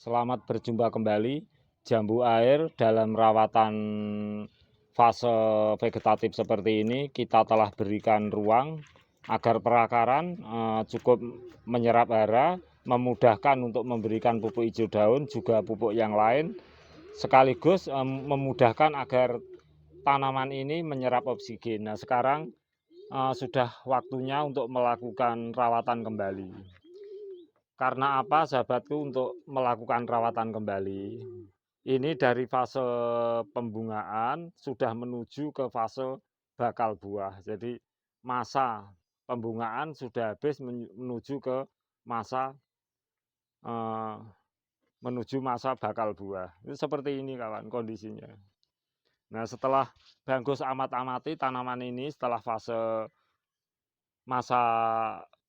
Selamat berjumpa kembali. Jambu air dalam rawatan fase vegetatif seperti ini kita telah berikan ruang agar perakaran cukup menyerap hara, memudahkan untuk memberikan pupuk hijau daun juga pupuk yang lain, sekaligus memudahkan agar tanaman ini menyerap oksigen. Nah, sekarang sudah waktunya untuk melakukan rawatan kembali. Karena apa, sahabatku, untuk melakukan rawatan kembali? Ini dari fase pembungaan sudah menuju ke fase bakal buah. Jadi masa pembungaan sudah habis menuju ke masa eh, menuju masa bakal buah. Itu seperti ini kawan kondisinya. Nah, setelah bagus amat-amati tanaman ini setelah fase masa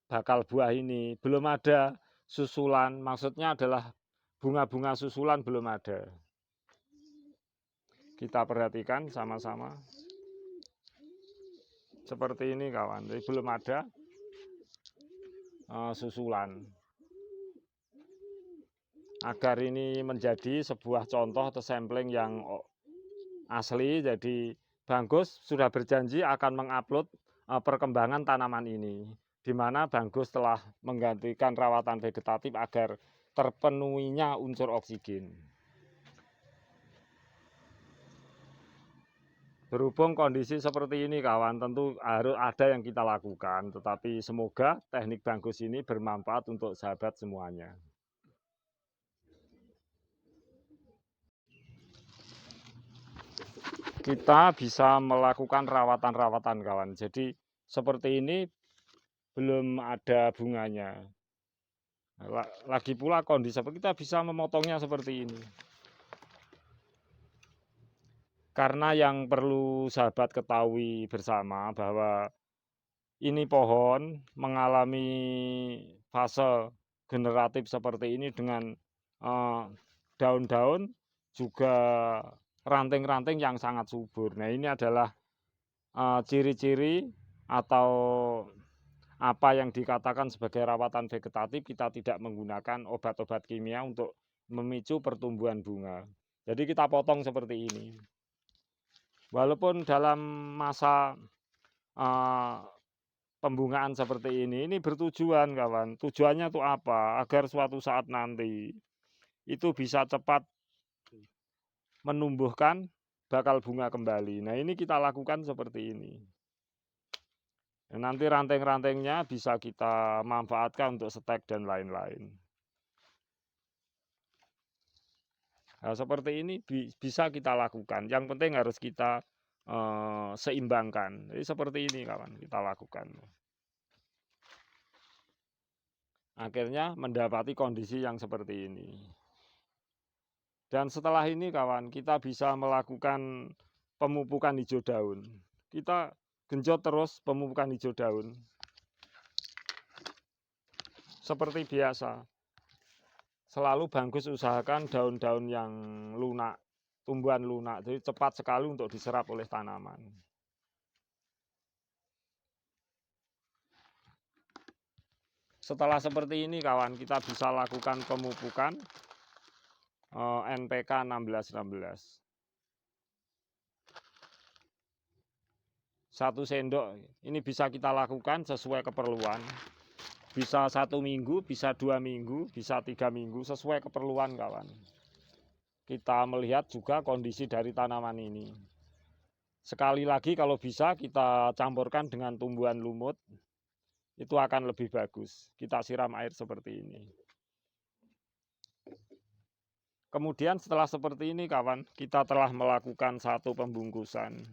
bakal buah ini belum ada susulan, maksudnya adalah bunga-bunga susulan belum ada. Kita perhatikan sama-sama. Seperti ini kawan, jadi belum ada susulan. Agar ini menjadi sebuah contoh atau sampling yang asli, jadi Banggus sudah berjanji akan mengupload perkembangan tanaman ini, di mana Banggus telah menggantikan rawatan vegetatif agar terpenuhinya unsur oksigen. Berhubung kondisi seperti ini kawan, tentu harus ada yang kita lakukan, tetapi semoga teknik Banggus ini bermanfaat untuk sahabat semuanya. Kita bisa melakukan rawatan-rawatan kawan. Jadi seperti ini belum ada bunganya. Lagi pula kondisi kita bisa memotongnya seperti ini. Karena yang perlu sahabat ketahui bersama bahwa ini pohon mengalami fase generatif seperti ini dengan daun-daun juga ranting-ranting yang sangat subur. Nah, ini adalah ciri-ciri atau apa yang dikatakan sebagai rawatan vegetatif. Kita tidak menggunakan obat-obat kimia untuk memicu pertumbuhan bunga. Jadi kita potong seperti ini. Walaupun dalam masa pembungaan seperti ini bertujuan kawan. Tujuannya itu apa? Agar suatu saat nanti itu bisa cepat menumbuhkan bakal bunga kembali. Nah, ini kita lakukan seperti ini. Nanti ranting-rantingnya bisa kita manfaatkan untuk stek dan lain-lain. Nah, seperti ini bisa kita lakukan. Yang penting harus kita seimbangkan. Jadi seperti ini kawan kita lakukan. Akhirnya mendapati kondisi yang seperti ini. Dan setelah ini kawan, kita bisa melakukan pemupukan hijau daun. Kita genjot terus pemupukan hijau daun. Seperti biasa. Selalu Banggus usahakan daun-daun yang lunak, tumbuhan lunak. Jadi cepat sekali untuk diserap oleh tanaman. Setelah seperti ini kawan, kita bisa lakukan pemupukan NPK 1616. 1 sendok ini bisa kita lakukan sesuai keperluan. Bisa 1 minggu, bisa 2 minggu, bisa 3 minggu, sesuai keperluan kawan. Kita melihat juga kondisi dari tanaman ini. Sekali lagi kalau bisa kita campurkan dengan tumbuhan lumut, itu akan lebih bagus. Kita siram air seperti ini. Kemudian setelah seperti ini kawan, kita telah melakukan satu pembungkusan.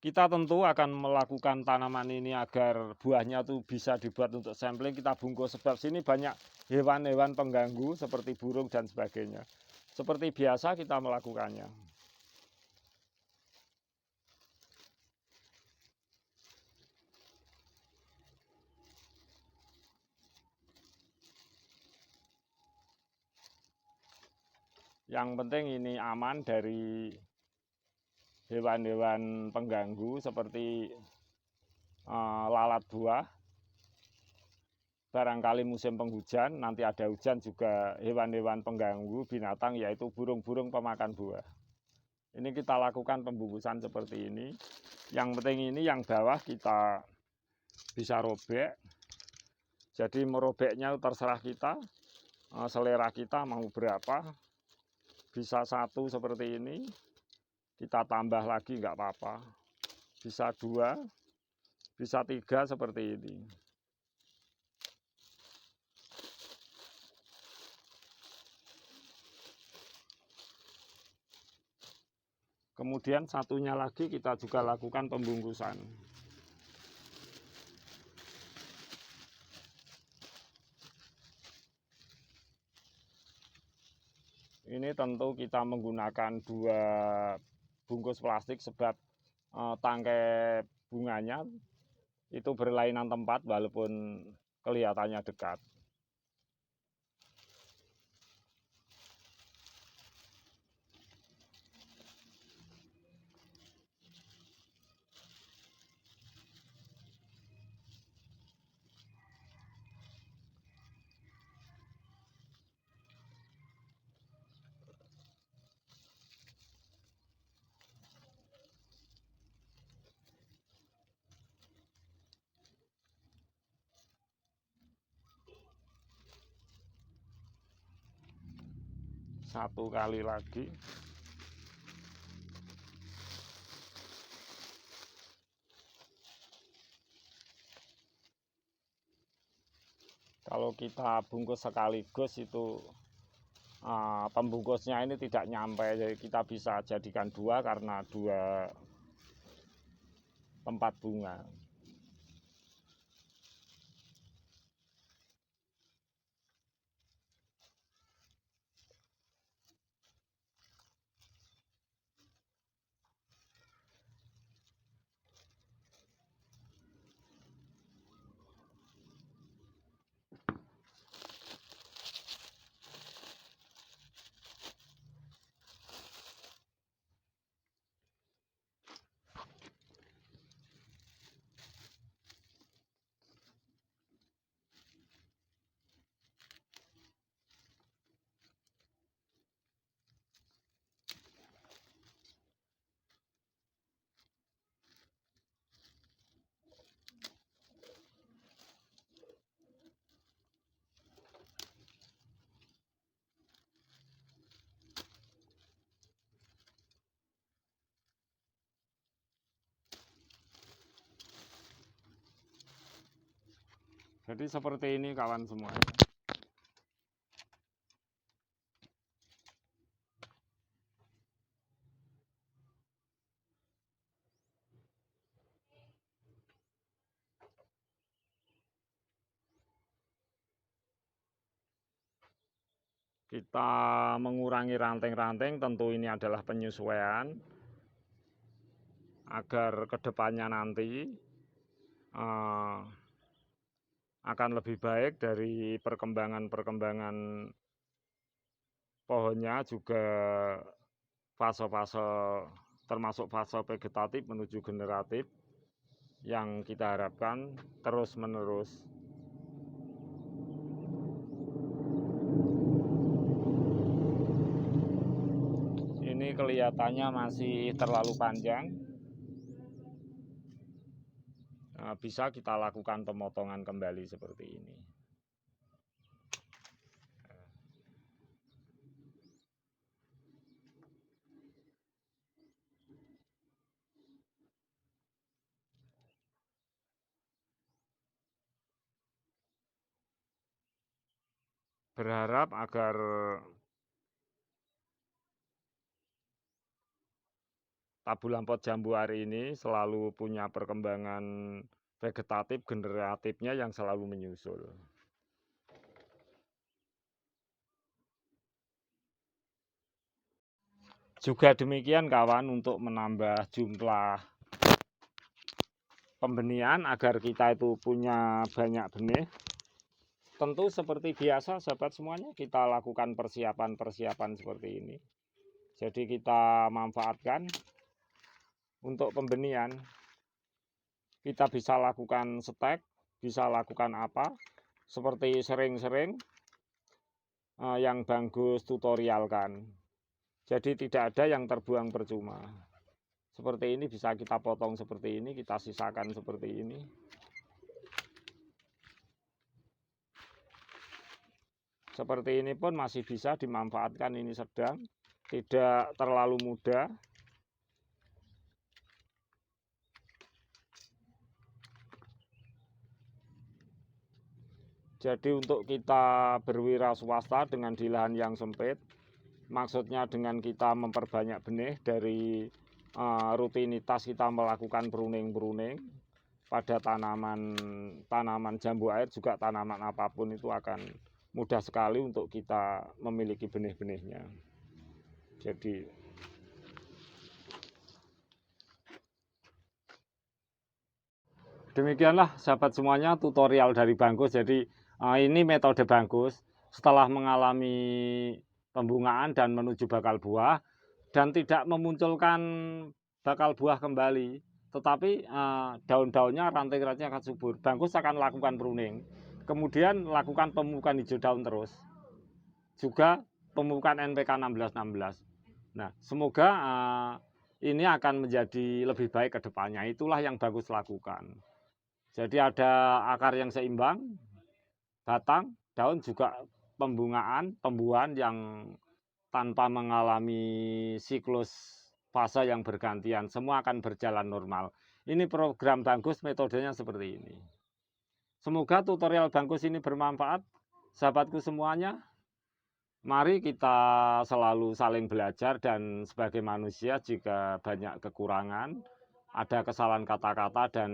Kita tentu akan melakukan tanaman ini agar buahnya tuh bisa dibuat untuk sampling. Kita bungkus sebab sini banyak hewan-hewan pengganggu seperti burung dan sebagainya. Seperti biasa kita melakukannya. Yang penting ini aman dari hewan-hewan pengganggu seperti lalat buah. barangkali musim penghujan, nanti ada hujan juga hewan-hewan pengganggu binatang, yaitu burung-burung pemakan buah. Ini kita lakukan pembungkusan seperti ini. Yang penting ini yang bawah kita bisa robek. Jadi merobeknya terserah kita, selera kita mau berapa. Bisa 1 seperti ini, kita tambah lagi nggak apa-apa. Bisa 2, bisa 3 seperti ini. Kemudian satunya lagi kita juga lakukan pembungkusan. Ini tentu kita menggunakan 2 bungkus plastik sebab tangkai bunganya itu berlainan tempat walaupun kelihatannya dekat. Satu kali lagi. Kalau kita bungkus sekaligus itu pembungkusnya ini tidak nyampe, jadi kita bisa jadikan 2 karena 2 tempat bunga. Jadi seperti ini kawan semuanya. Kita mengurangi ranting-ranting, tentu ini adalah penyesuaian agar kedepannya nanti akan lebih baik dari perkembangan pohonnya, juga fase-fase termasuk fase vegetatif menuju generatif yang kita harapkan terus-menerus. Ini kelihatannya masih terlalu panjang. Bisa kita lakukan pemotongan kembali seperti ini. Berharap agar tabulampot jambuar ini selalu punya perkembangan vegetatif generatifnya yang selalu menyusul. Juga demikian kawan, untuk menambah jumlah pembenihan agar kita itu punya banyak benih, tentu seperti biasa sahabat semuanya, kita lakukan persiapan-persiapan seperti ini. Jadi kita manfaatkan untuk pembenihan. Kita bisa lakukan stek, bisa lakukan apa, seperti sering-sering yang Bagus tutorialkan. Jadi tidak ada yang terbuang percuma. Seperti ini bisa kita potong seperti ini, kita sisakan seperti ini. Seperti ini pun masih bisa dimanfaatkan, ini sedang, tidak terlalu mudah. Jadi untuk kita berwira swasta dengan di lahan yang sempit, maksudnya dengan kita memperbanyak benih dari rutinitas kita melakukan pruning pada tanaman jambu air, juga tanaman apapun itu akan mudah sekali untuk kita memiliki benih-benihnya. Jadi demikianlah sahabat semuanya tutorial dari Bagus. Jadi ini metode Bagus setelah mengalami pembungaan dan menuju bakal buah dan tidak memunculkan bakal buah kembali, tetapi daun-daunnya, ranting-rantingnya akan subur. Bagus akan lakukan pruning, kemudian lakukan pemupukan hijau daun terus, juga pemupukan NPK 1616. Nah, semoga ini akan menjadi lebih baik ke depannya. Itulah yang Bagus lakukan. Jadi ada akar yang seimbang, batang, daun, juga pembuahan yang tanpa mengalami siklus fase yang bergantian. Semua akan berjalan normal. Ini program Bagus, metodenya seperti ini. Semoga tutorial Bagus ini bermanfaat, sahabatku semuanya. Mari kita selalu saling belajar, dan sebagai manusia jika banyak kekurangan, ada kesalahan kata-kata, dan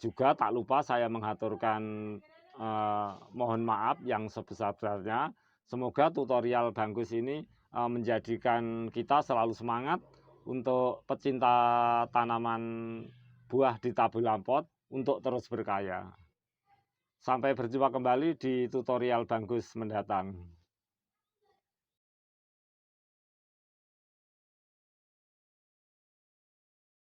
juga tak lupa saya mengaturkan mohon maaf yang sebesar-besarnya. Semoga tutorial Bagus ini menjadikan kita selalu semangat untuk pecinta tanaman buah di tabel pot untuk terus berkaya. Sampai berjumpa kembali di tutorial Bagus mendatang.